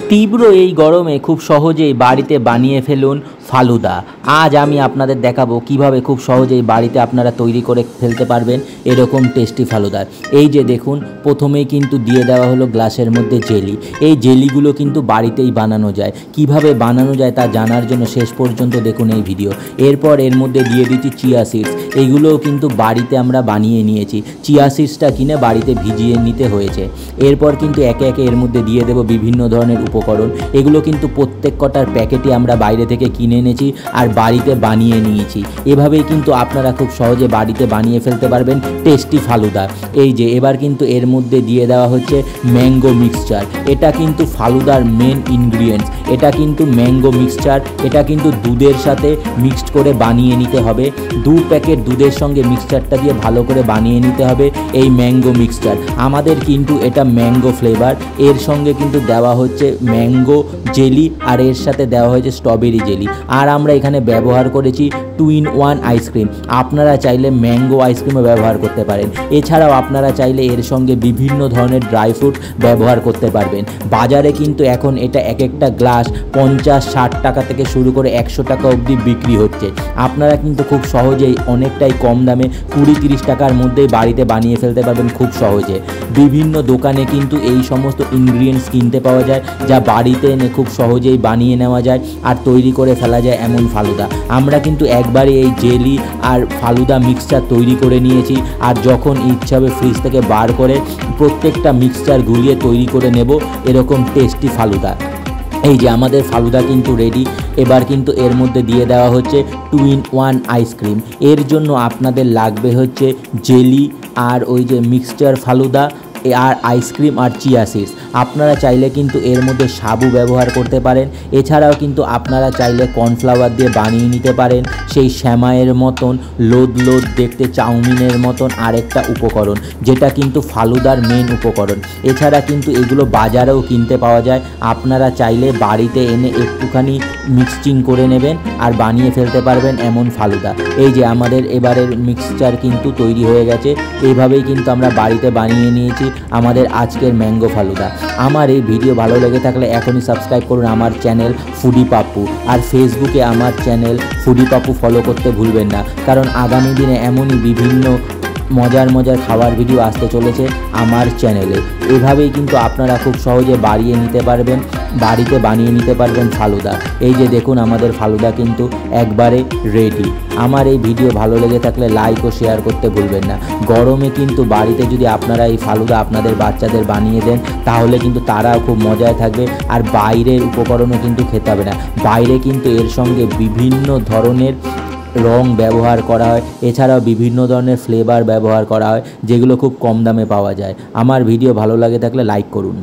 তীব্র এই গরমে খুব সহজেই বাড়িতে বানিয়ে ফেলুন ফালুদা। আজ আমি আপনাদের দেখাবো কিভাবে খুব সহজেই বাড়িতে আপনারা তৈরি করে ফেলতে পারবেন এরকম টেস্টি ফালুদা। এই যে দেখুন, প্রথমেই কিন্তু দিয়ে দেওয়া হলো গ্লাসের মধ্যে জেলি। এই জেলিগুলো কিন্তু বাড়িতেই বানানো যায়। কিভাবে বানানো যায় তা জানার জন্য শেষ পর্যন্ত দেখুন এই ভিডিও। এরপর এর মধ্যে দিয়ে দিচ্ছি চিয়া সিডস। এইগুলোও কিন্তু বাড়িতে আমরা বানিয়ে নিয়েছি। চিয়া সিডসটা কিনে বাড়িতে ভিজিয়ে নিতে হয়েছে। এরপর কিন্তু একে একে এর মধ্যে দিয়ে দেবো বিভিন্ন ধরনের উপকরণ। এগুলো কিন্তু প্রত্যেক কটার প্যাকেটে আমরা বাইরে থেকে কিনে এনেছি আর বাড়িতে বানিয়ে নিয়েছি। এভাবেই কিন্তু আপনারা খুব সহজে বাড়িতে বানিয়ে ফেলতে পারবেন টেস্টি ফালুদা। এই যে এবার কিন্তু এর মধ্যে দিয়ে দেওয়া হচ্ছে ম্যাঙ্গো মিক্সচার। এটা কিন্তু ফালুদার মেন ইনগ্রিডিয়েন্টস। এটা কিন্তু ম্যাঙ্গো মিক্সচার। এটা কিন্তু দুধের সাথে মিক্সড করে বানিয়ে নিতে হবে। 2 প্যাকেট দুধের সঙ্গে মিক্সচারটা দিয়ে ভালো করে বানিয়ে নিতে হবে এই ম্যাঙ্গো মিক্সচার। আমাদের কিন্তু এটা ম্যাঙ্গো ফ্লেভার। এর সঙ্গে কিন্তু দেওয়া হচ্ছে ম্যাঙ্গো জেলি আর এর সাথে দেওয়া হয়েছে স্ট্রবেরি জেলি। আর আমরা এখানে ব্যবহার করেছি 2-in-1 আইসক্রিম। আপনারা চাইলে ম্যাঙ্গো আইসক্রিমও ব্যবহার করতে পারেন। এছাড়াও আপনারা চাইলে এর সঙ্গে বিভিন্ন ধরনের ড্রাই ফ্রুট ব্যবহার করতে পারবেন। বাজারে কিন্তু এখন এটা এক একটা গ্লাস 50-60 টাকা থেকে শুরু করে 100 টাকা অবধি বিক্রি হচ্ছে। আপনারা কিন্তু খুব সহজেই অনেকটাই কম দামে 20-30 টাকার মধ্যেই বাড়িতে বানিয়ে ফেলতে পারবেন খুব সহজে। বিভিন্ন দোকানে কিন্তু এই সমস্ত ইনগ্রিডিয়েন্টস কিনতে পাওয়া যায়, যা বাড়িতে এনে খুব সহজেই বানিয়ে নেওয়া যায় আর তৈরি করে ফেলা যায় এমন ফালুদা। আমরা কিন্তু একবারে এই জেলি আর ফালুদা মিক্সচার তৈরি করে নিয়েছি। আর যখন ইচ্ছা হবে ফ্রিজ থেকে বার করে প্রত্যেকটা মিক্সচার গুলিয়ে তৈরি করে নেব এরকম টেস্টি ফালুদা। এই যে আমাদের ফালুদা কিন্তু রেডি। এবার কিন্তু এর মধ্যে দিয়ে দেওয়া হচ্ছে 2-in-1 আইসক্রিম। এর জন্য আপনাদের লাগবে হচ্ছে জেলি আর ওই যে মিক্সচার ফালুদা আর আইসক্রিম আর চিয়া সিডস। আপনারা চাইলে কিন্তু এর মধ্যে সাবু ব্যবহার করতে পারেন। এছাড়াও কিন্তু আপনারা চাইলে কর্নফ্লাওয়ার দিয়ে বানিয়ে নিতে পারেন সেই শ্যামাইয়ের মতন লোদ লোদ দেখতে চাউমিনের মতন আরেকটা উপকরণ, যেটা কিন্তু ফালুদার মেন উপকরণ। এছাড়া কিন্তু এগুলো বাজারেও কিনতে পাওয়া যায়। আপনারা চাইলে বাড়িতে এনে একটুখানি মিক্সচিং করে নেবেন আর বানিয়ে ফেলতে পারবেন এমন ফালুদা। এই যে আমাদের এবারের মিক্সচার কিন্তু তৈরি হয়ে গেছে। এইভাবেই কিন্তু আমরা বাড়িতে বানিয়ে নিয়েছি আমাদের আজকের ম্যাঙ্গো ফালুদা। আমার এই ভিডিও ভালো লেগে থাকলে এখনই সাবস্ক্রাইব করুন আমার চ্যানেল ফুডি পাপ্পু। আর ফেসবুকে আমার চ্যানেল ফুডি পাপ্পু ফলো করতে ভুলবেন না, কারণ আগামী দিনে এমনই বিভিন্ন মজার মজার খাবার ভিডিও আসতে চলেছে আমার চ্যানেলে। এভাবেই কিন্তু আপনারা খুব সহজে বাড়িতে বানিয়ে নিতে পারবেন ফালুদা। এই যে দেখুন আমাদের ফালুদা কিন্তু একবারে রেডি। আমার এই ভিডিও ভালো লেগে থাকলে লাইক ও শেয়ার করতে ভুলবেন না। গরমে কিন্তু বাড়িতে যদি আপনারা এই ফালুদা আপনাদের বাচ্চাদের বানিয়ে দেন তাহলে কিন্তু তারাও খুব মজায় থাকবে আর বাইরের উপকরণও কিন্তু খেতে হবে না। বাইরে কিন্তু এর সঙ্গে বিভিন্ন ধরনের রং ব্যবহার করা হয়, এছাড়াও বিভিন্ন ধরনের ফ্লেভার ব্যবহার করা হয় যেগুলো খুব কম দামে পাওয়া যায়। আমার ভিডিও ভালো লাগে থাকলে লাইক করুন।